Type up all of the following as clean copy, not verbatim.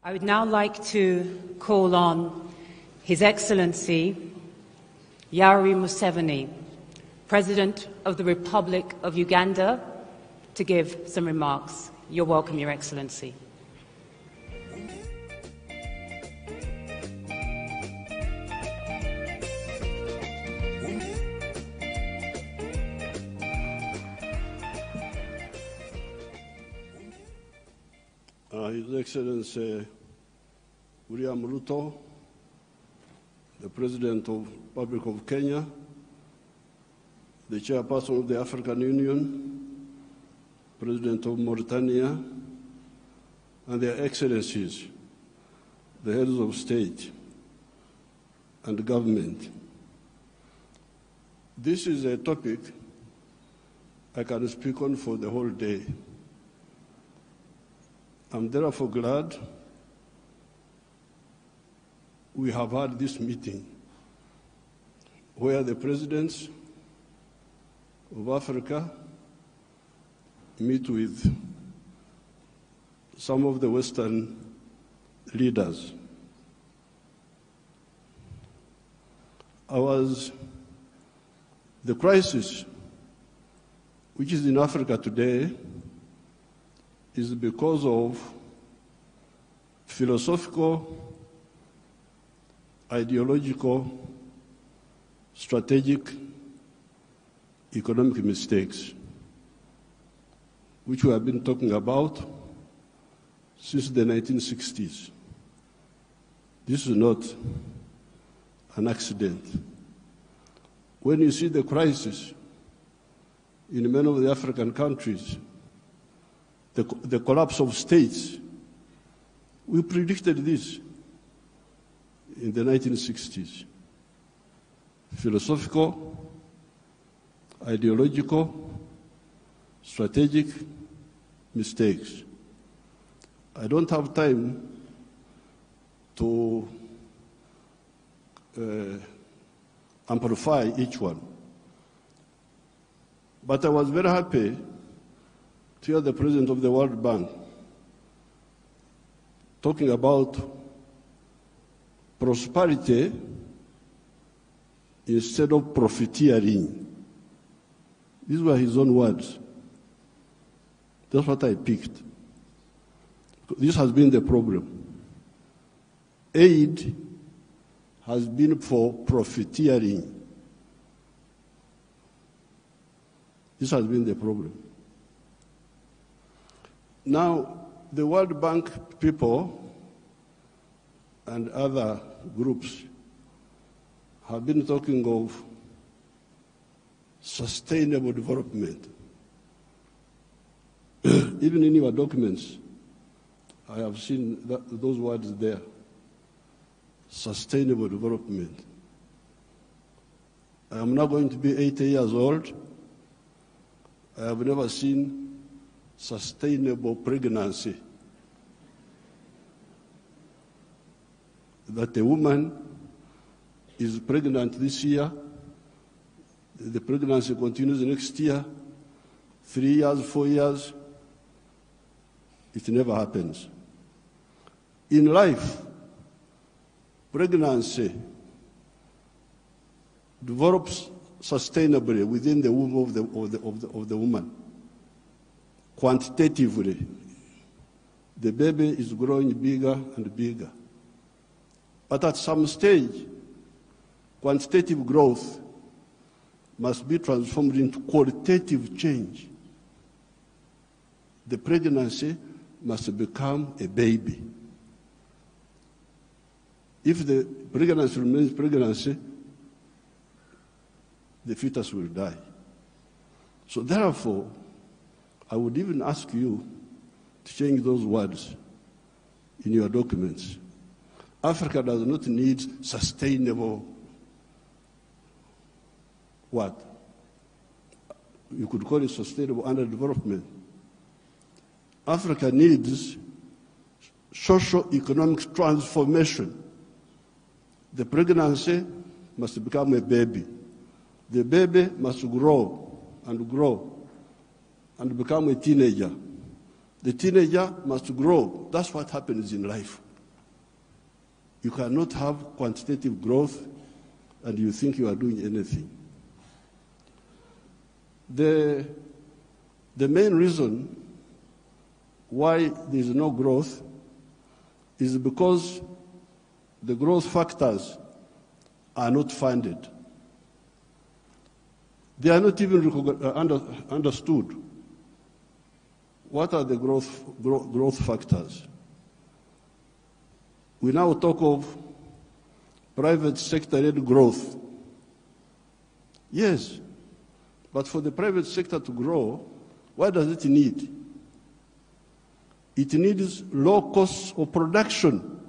I would now like to call on His Excellency Yoweri Museveni, President of the Republic of Uganda, to give some remarks. You're welcome, Your Excellency. His Excellency William Ruto, the President of the Republic of Kenya, the Chairperson of the African Union, President of Mauritania, and their Excellencies, the heads of state and government. This is a topic I can speak on for the whole day. I'm therefore glad we have had this meeting where the presidents of Africa meet with some of the Western leaders. The crisis which is in Africa today is because of philosophical, ideological, strategic, economic mistakes, which we have been talking about since the 1960s. This is not an accident. When you see the crisis in many of the African countries, the collapse of states, we predicted this in the 1960s. Philosophical, ideological, strategic mistakes. I don't have time to amplify each one. But I was very happy to hear the President of the World Bank talking about prosperity instead of profiteering. These were his own words. That's what I picked. This has been the problem. Aid has been for profiteering. This has been the problem. Now, the World Bank people and other groups have been talking of sustainable development. Even in your documents, I have seen those words there. Sustainable development. I am now going to be 80 years old. I have never seen sustainable pregnancy. That a woman is pregnant this year, the pregnancy continues next year, 3 years, 4 years, it never happens. In life, pregnancy develops sustainably within the womb of the woman. Quantitatively, the baby is growing bigger and bigger. But at some stage, quantitative growth must be transformed into qualitative change. The pregnancy must become a baby. If the pregnancy remains pregnancy, the fetus will die. So therefore, I would even ask you to change those words in your documents. Africa does not need sustainable what? You could call it sustainable underdevelopment. Africa needs socio-economic transformation. The pregnancy must become a baby. The baby must grow and become a teenager. The teenager must grow. That's what happens in life. You cannot have quantitative growth and you think you are doing anything. The main reason why there is no growth is because the growth factors are not funded. They are not even understood. What are the growth factors? We now talk of private sector-led growth. Yes, but for the private sector to grow, what does it need? It needs low costs of production.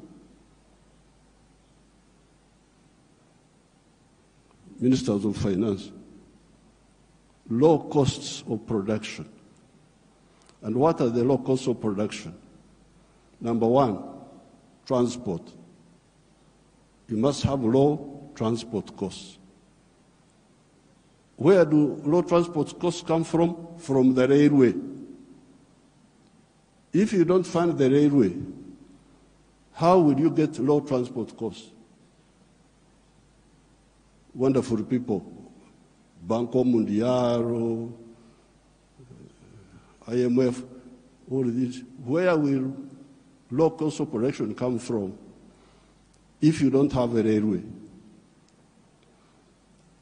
Ministers of Finance, low costs of production. And what are the low costs of production? Number one, transport. You must have low transport costs. Where do low transport costs come from? From the railway. If you don't fund the railway, how will you get low transport costs? Wonderful people, Banco Mundial, IMF, all of these. Where will low cost of production come from if you don't have a railway?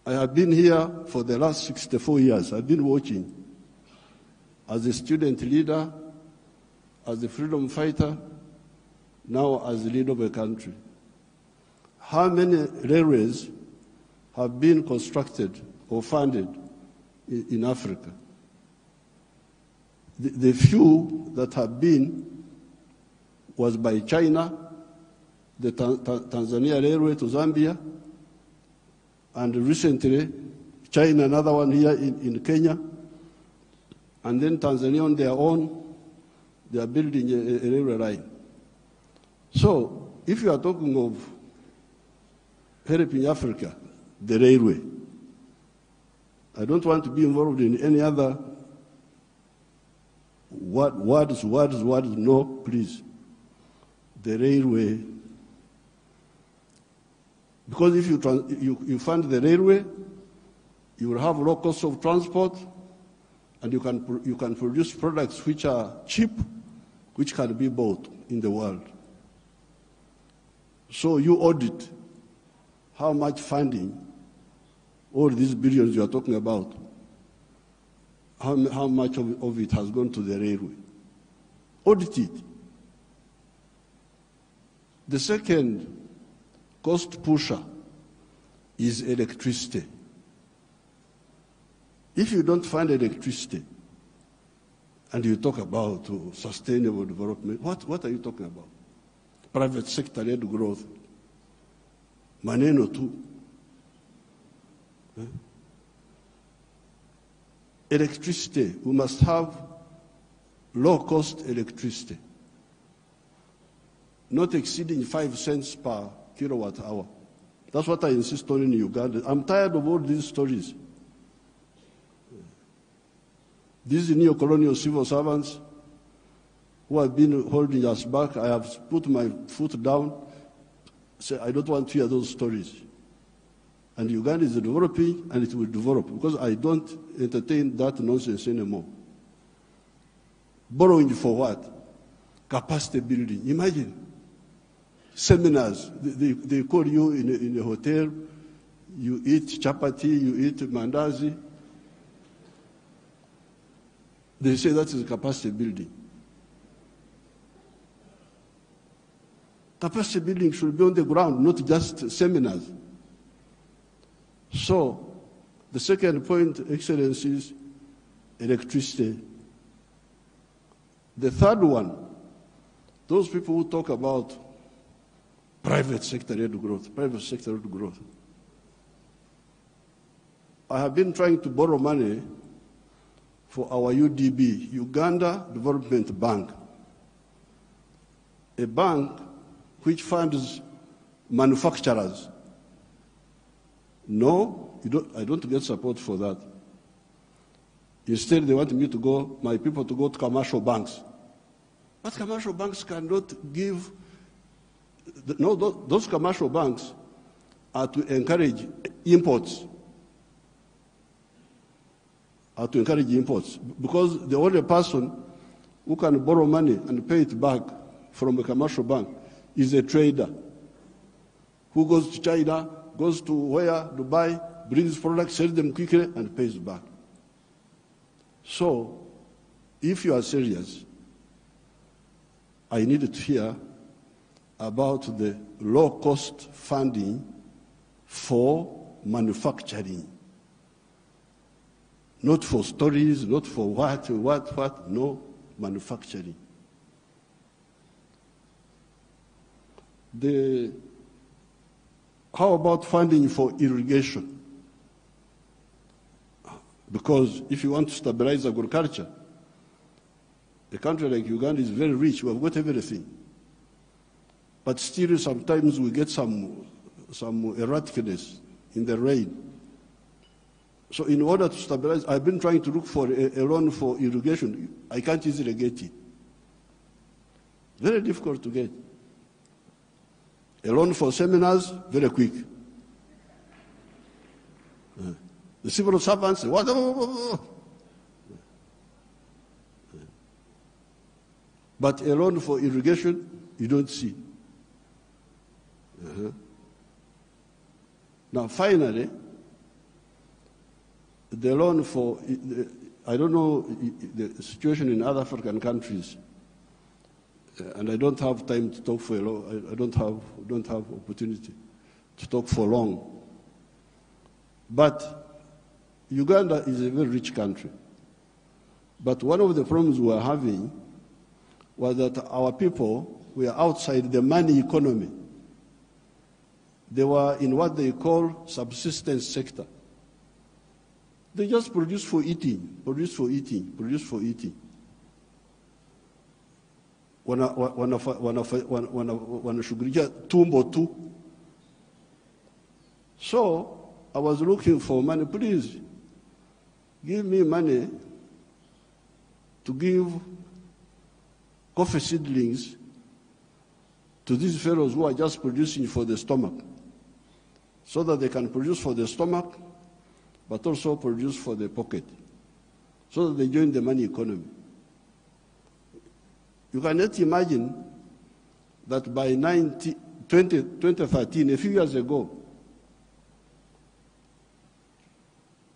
I have been here for the last 64 years. I've been watching as a student leader, as a freedom fighter, now as the leader of a country. How many railways have been constructed or funded in Africa? The few that have been was by China, the Tanzania Railway to Zambia, and recently China, another one here in Kenya, and then Tanzania on their own, they are building a railway line. So if you are talking of helping Africa, the railway, I don't want to be involved in any other words, no, please. The railway. Because if you fund the railway, you will have low cost of transport, and you can produce products which are cheap, which can be bought in the world. So you audit how much funding, all these billions you are talking about, how much of it has gone to the railway. Audit it. The second cost pusher is electricity. If you don't find electricity and you talk about sustainable development, what are you talking about? Private sector-led growth. Maneno tu. Electricity, we must have low-cost electricity, not exceeding 5 cents per kilowatt hour. That's what I insist on in Uganda. I'm tired of all these stories. These neo-colonial civil servants who have been holding us back, I have put my foot down, say I don't want to hear those stories. And Uganda is developing, and it will develop, because I don't entertain that nonsense anymore. Borrowing for what? Capacity building. Imagine. Seminars, they call you in a hotel, you eat chapati, you eat mandazi. They say that is capacity building. Capacity building should be on the ground, not just seminars. So, the second point, Excellency, is electricity. The third one, those people who talk about private sector-led growth. I have been trying to borrow money for our UDB, Uganda Development Bank, a bank which funds manufacturers. No, I don't get support for that. Instead, they want me to go, my people to go to commercial banks. But commercial banks cannot give No, those commercial banks are to encourage imports. Because the only person who can borrow money and pay it back from a commercial bank is a trader who goes to China, goes to where, Dubai, brings products, sells them quickly, and pays back. So, if you are serious, I need to hear about the low-cost funding for manufacturing. Not for stories, not for what, no, manufacturing. How about funding for irrigation? Because if you want to stabilize agriculture, a country like Uganda is very rich, we have got everything. But still sometimes we get some erraticness in the rain. So in order to stabilize, I've been trying to look for a loan for irrigation. I can't easily get it. Very difficult to get. A loan for seminars, very quick. The civil servants, what? But a loan for irrigation, you don't see. Now, finally, the loan for, I don't know the situation in other African countries, and I don't have time to talk for a long, I don't have opportunity to talk for long. But Uganda is a very rich country. But one of the problems we were having was that our people were outside the money economy. They were in what they call subsistence sector. They just produce for eating, produce for eating, produce for eating. Wanashughulikia tumbo tu. So I was looking for money. Please give me money to give coffee seedlings to these fellows who are just producing for the stomach, so that they can produce for the stomach, but also produce for the pocket, so that they join the money economy. You cannot imagine that by 2013, a few years ago,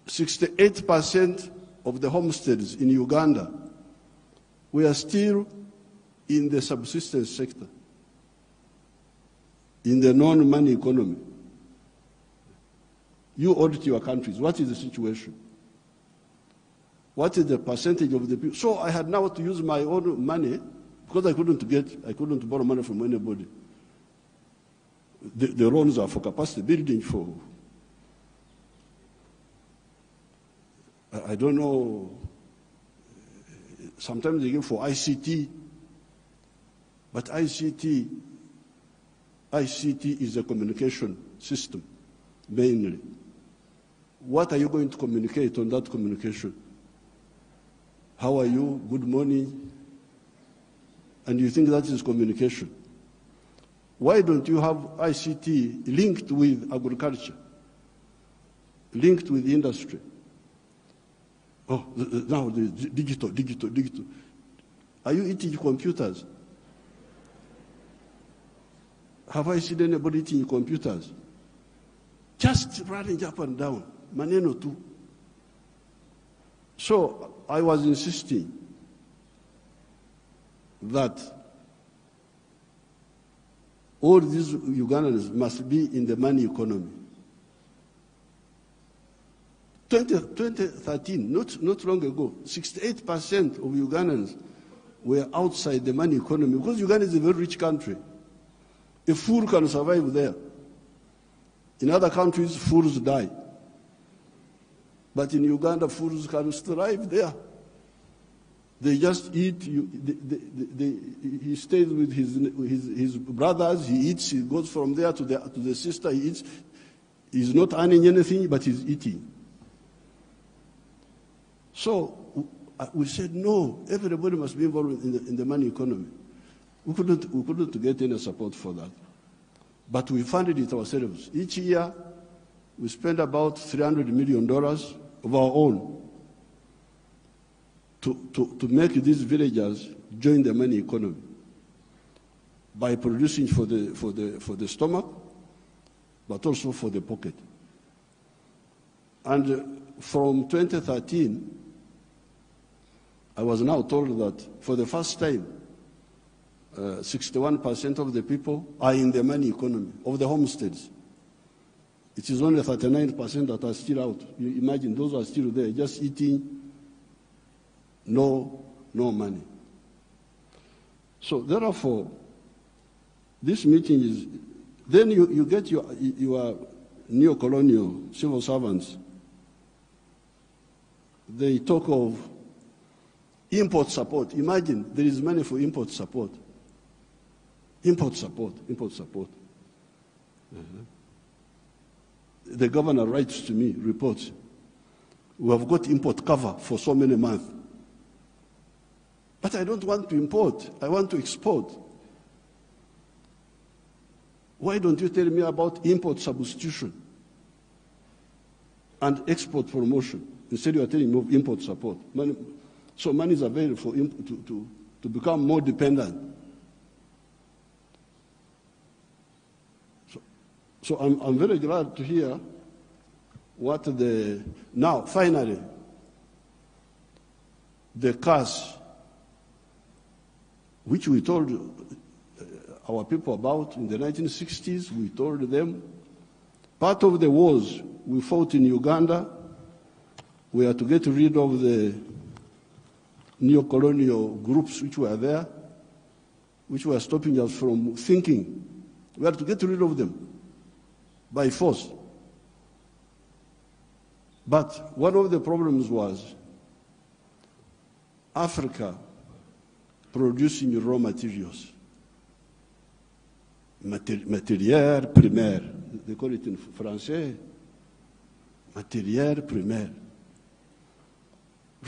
68% of the homesteads in Uganda were still in the subsistence sector, in the non-money economy. You audit your countries. What is the situation? What is the percentage of the people? So I had now to use my own money because I couldn't borrow money from anybody. The loans are for capacity building, for, I don't know, sometimes they give for ICT, but ICT is a communication system, mainly. What are you going to communicate on that communication? How are you? Good morning. And you think that is communication. Why don't you have ICT linked with agriculture, linked with industry? Oh, now the digital. Are you eating computers? Have I seen anybody eating computers? Just running up and down, maneno tu. So I was insisting that all these Ugandans must be in the money economy. 2013, not long ago, 68% of Ugandans were outside the money economy because Uganda is a very rich country. A fool can survive there. In other countries, fools die. But in Uganda, fools can thrive there. They just eat. He stays with his brothers. He eats. He goes from there to the sister. He eats. He's not earning anything, but he's eating. So we said, no, everybody must be involved in the money economy. We couldn't get any support for that. But we funded it ourselves. Each year, we spend about $300 million of our own to make these villagers join the money economy by producing for the stomach, but also for the pocket. And from 2013, I was now told that for the first time, 61% of the people are in the money economy of the homesteads. It is only 39% that are still out. You imagine those are still there, just eating, no money. So therefore, this meeting is, then you get your neo-colonial civil servants. They talk of import support. Imagine there is money for import support. Import support. The governor writes to me, reports, we have got import cover for so many months. But I don't want to import, I want to export. Why don't you tell me about import substitution and export promotion? Instead you are telling me of import support. So money is available for to become more dependent. So I'm very glad to hear what now finally, the cash, which we told our people about in the 1960s, we told them, part of the wars we fought in Uganda were to get rid of the neo-colonial groups which were there, which were stopping us from thinking. We had to get rid of them by force. But one of the problems was Africa producing raw materials. Matière primaire. They call it in Français. Matière primaire.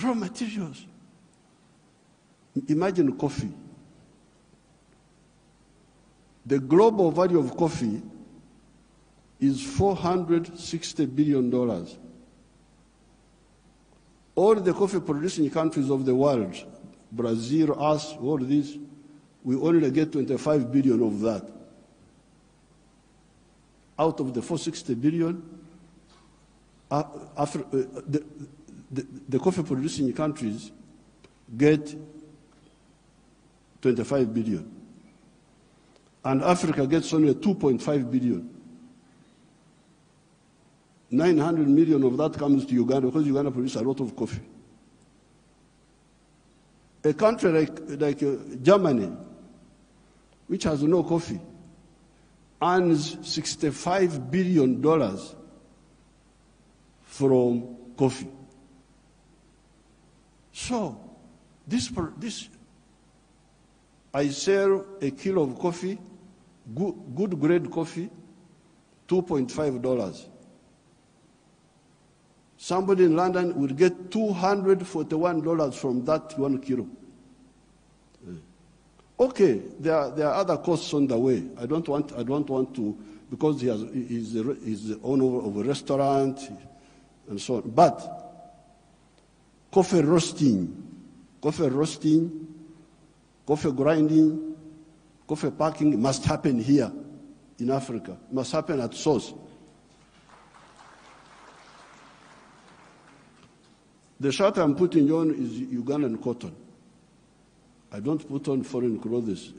Raw materials. Imagine coffee. The global value of coffee is $460 billion. All the coffee producing countries of the world, Brazil, us, all this, we only get 25 billion of that. Out of the 460 billion, the coffee producing countries get 25 billion. And Africa gets only 2.5 billion. 900 million of that comes to Uganda because Uganda produces a lot of coffee. A country like Germany, which has no coffee, earns $65 billion from coffee. So, I sell a kilo of coffee, good grade coffee, $2.5. Somebody in London will get $241 from that 1 kilo. Okay, there are other costs on the way. I don't want to, because he's the owner of a restaurant and so on. But coffee roasting, coffee grinding, coffee packing must happen here in Africa. Must happen at source. The shirt I'm putting on is Ugandan cotton. I don't put on foreign clothes.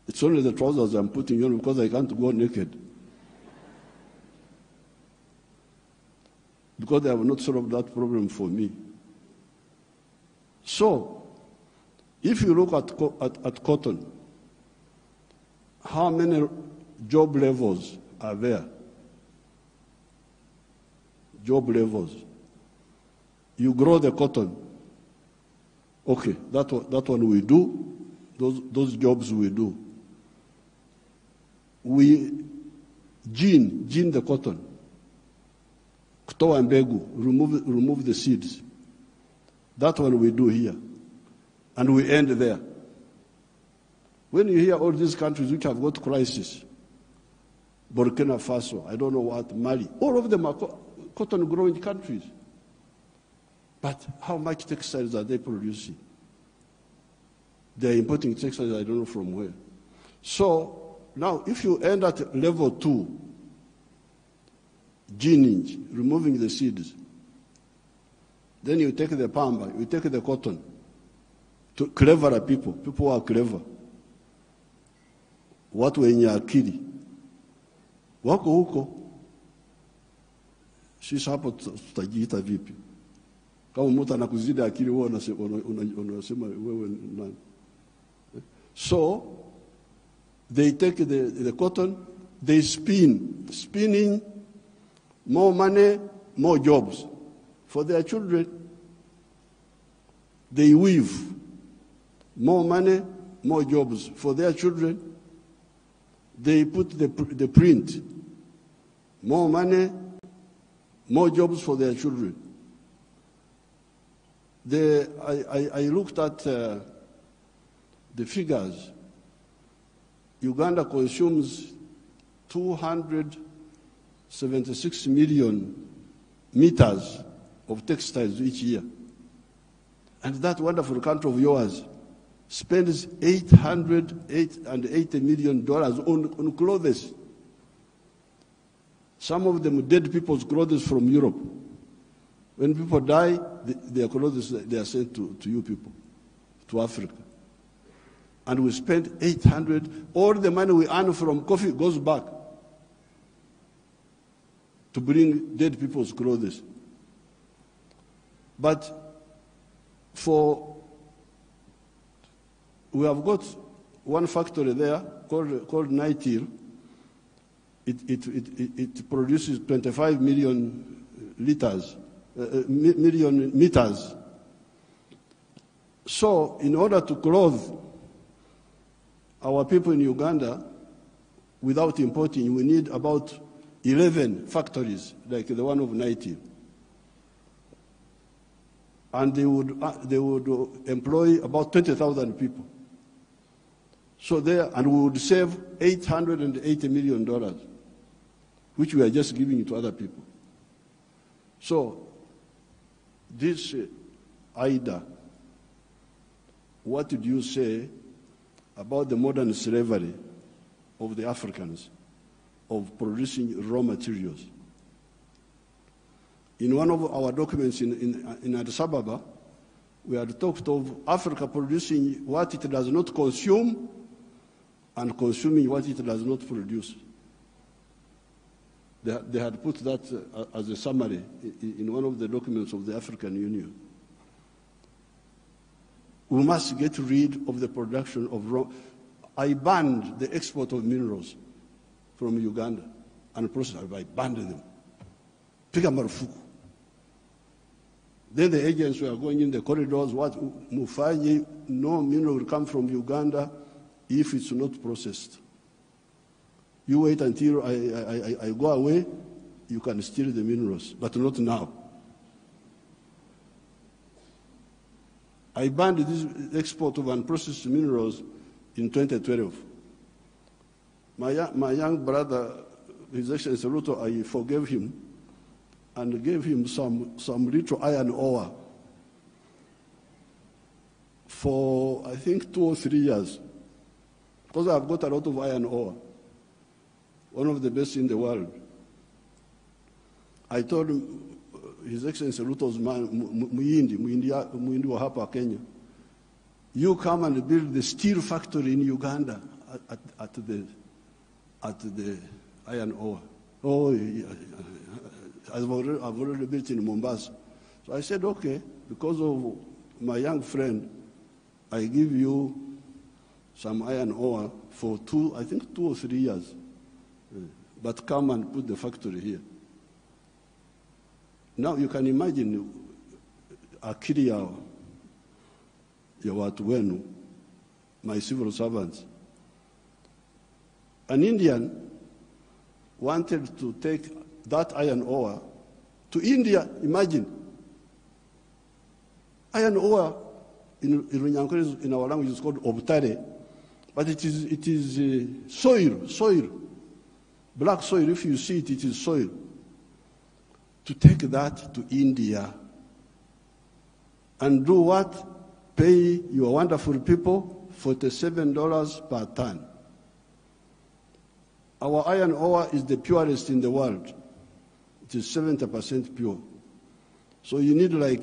It's only the trousers I'm putting on because I can't go naked. Because they have not solved that problem for me. So, if you look at cotton, how many job levels are there? Job levels. You grow the cotton. Okay, that one we do. Those jobs we do. We gene the cotton. Kutoa mbegu, remove the seeds. That one we do here. And we end there. When you hear all these countries which have got crisis, Burkina Faso, I don't know what, Mali, all of them are cotton-growing countries. But how much textiles are they producing? They're importing textiles, I don't know from where. So now, if you end at level 2, ginning, removing the seeds, then you take the pamba, you take the cotton, to cleverer people who are clever. Watu wenye akili wako huko, sisi hapo tutajiita vipi? Kama mtu anakuzidi akili wewe unasema wewe nani? So they take the cotton, they spinning, more money, more jobs for their children. They weave, more money, more jobs for their children. They put the print, more money, more jobs for their children. I looked at the figures. Uganda consumes 276 million meters of textiles each year. And that wonderful country of yours spends $880 million on clothes. Some of them dead people's clothes from Europe. When people die, their clothes, they are sent to you people, to Africa. And we spend 800, all the money we earn from coffee goes back to bring dead people's clothes. But we have got one factory there called Nitil. It produces 25 million meters. So in order to clothe our people in Uganda without importing, we need about 11 factories like the one of Nitil. And they would employ about 20,000 people. So and we would save $880 million, which we are just giving to other people. So this Ida, what did you say about the modern slavery of the Africans, of producing raw materials? In one of our documents in Addis Ababa, we had talked of Africa producing what it does not consume and consuming what it does not produce. They had put that as a summary in one of the documents of the African Union. We must get rid of the production of raw. I banned the export of minerals from Uganda and process. I banned them. Piga marufuku. Then the agents were going in the corridors, what Mufanyi, no mineral will come from Uganda if it's not processed. You wait until I go away, you can steal the minerals, but not now. I banned this export of unprocessed minerals in 2012. My young brother, His Excellency Ruto, I forgave him and gave him some little iron ore for, I think, 2 or 3 years, because I've got a lot of iron ore, one of the best in the world. I told him, His Excellency Ruto's man, Muindi wa hapa Kenya, you come and build the steel factory in Uganda at the iron ore. Oh, yeah. I've already built in Mombasa. So I said, okay, because of my young friend, I give you some iron ore for 2 or 3 years. But come and put the factory here. Now you can imagine akili ya watu wenu, my civil servants. An Indian wanted to take that iron ore to India, imagine. Iron ore in our language is called obtare. But it is soil, black soil. If you see it, it is soil. To take that to India and do what? Pay your wonderful people $47 per ton. Our iron ore is the purest in the world. It is 70% pure. So you need like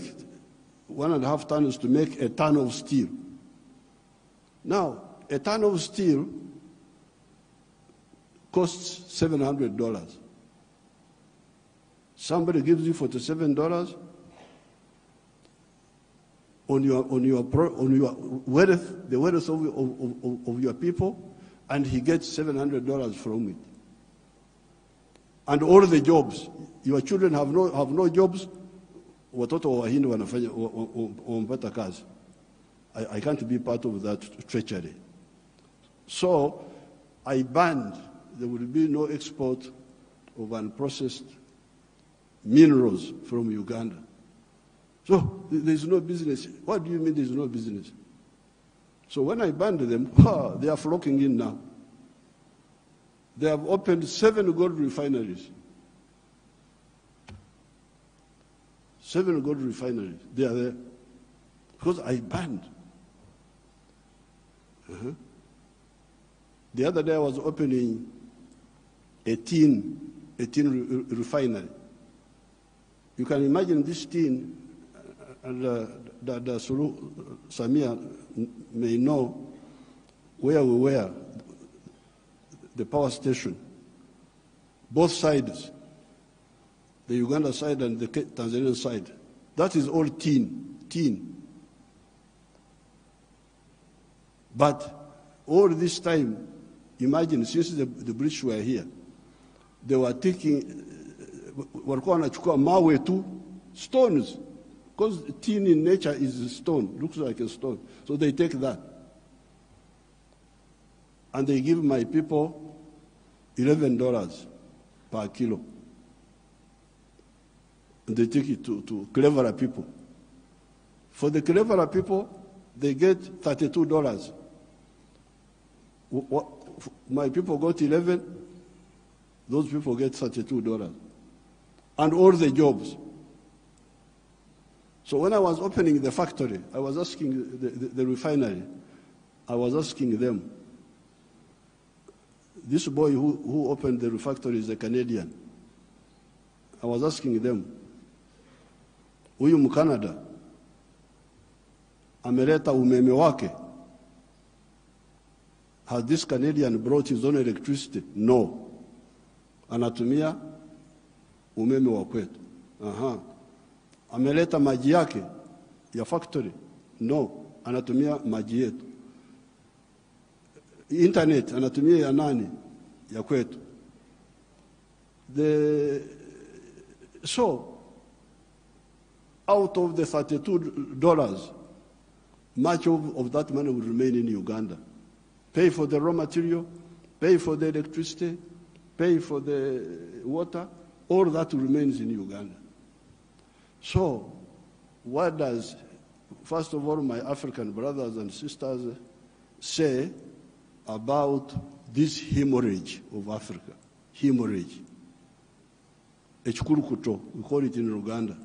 1.5 tons to make a ton of steel. Now, a ton of steel costs $700. Somebody gives you $47 on your wealth, the wealth of your people, and he gets $700 from it. And all the jobs, your children have no jobs. Watoto wa Wahindi wanafanya wampata kazi. I can't be part of that treachery. So I banned, there will be no export of unprocessed minerals from Uganda. So there's no business. What do you mean there's no business? So when I banned them, they are flocking in now. They have opened 7 gold refineries. 7 gold refineries. They are there. Because I banned. The other day I was opening a tin refinery. You can imagine this tin, and Sulu Samia may know where we were, the power station, both sides, the Uganda side and the Tanzanian side. That is all tin. But all this time, imagine, since the British were here, they were taking, walikuwa wanachukua mawe tu, stones, because tin in nature is a stone, looks like a stone. So they take that. And they give my people $11 per kilo. And they take it to cleverer people. For the cleverer people, they get $32. My people got 11, those people get $32. And all the jobs. So when I was opening the factory, I was asking the refinery, I was asking them, this boy who opened the factory is a Canadian. I was asking them, huyu Mkanada ameleta umeme wake? Has this Canadian brought his own electricity? No. Anatumia umeme wa kwetu. Ameleta maji yake ya factory? No. Anatumia maji yetu. Internet anatumia ya nani? Ya kwetu. So, out of the $32, much of that money will remain in Uganda. Pay for the raw material, pay for the electricity, pay for the water, all that remains in Uganda. So, what does, first of all, my African brothers and sisters say about this hemorrhage of Africa? Hemorrhage. Echikurukuto, we call it in Uganda.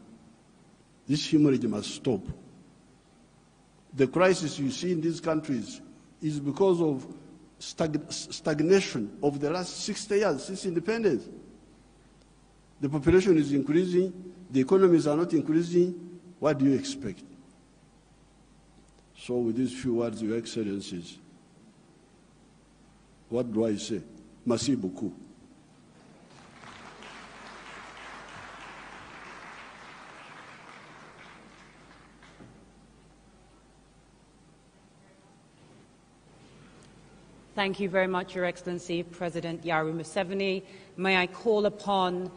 This hemorrhage must stop. The crisis you see in these countries is because of stagnation of the last 60 years since independence. The population is increasing, the economies are not increasing. What do you expect? So with these few words, Your Excellencies, what do I say? Merci beaucoup. Thank you very much, Your Excellency, President Yoweri Museveni. May I call upon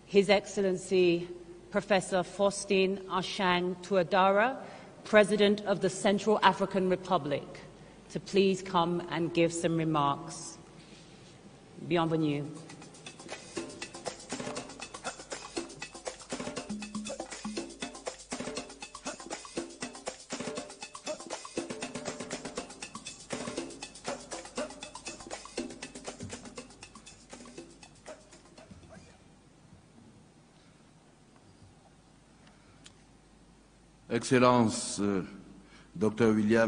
His Excellency, Professor Faustin Archange Touadéra, President of the Central African Republic, to please come and give some remarks. Bienvenue. Excellence, Dr. William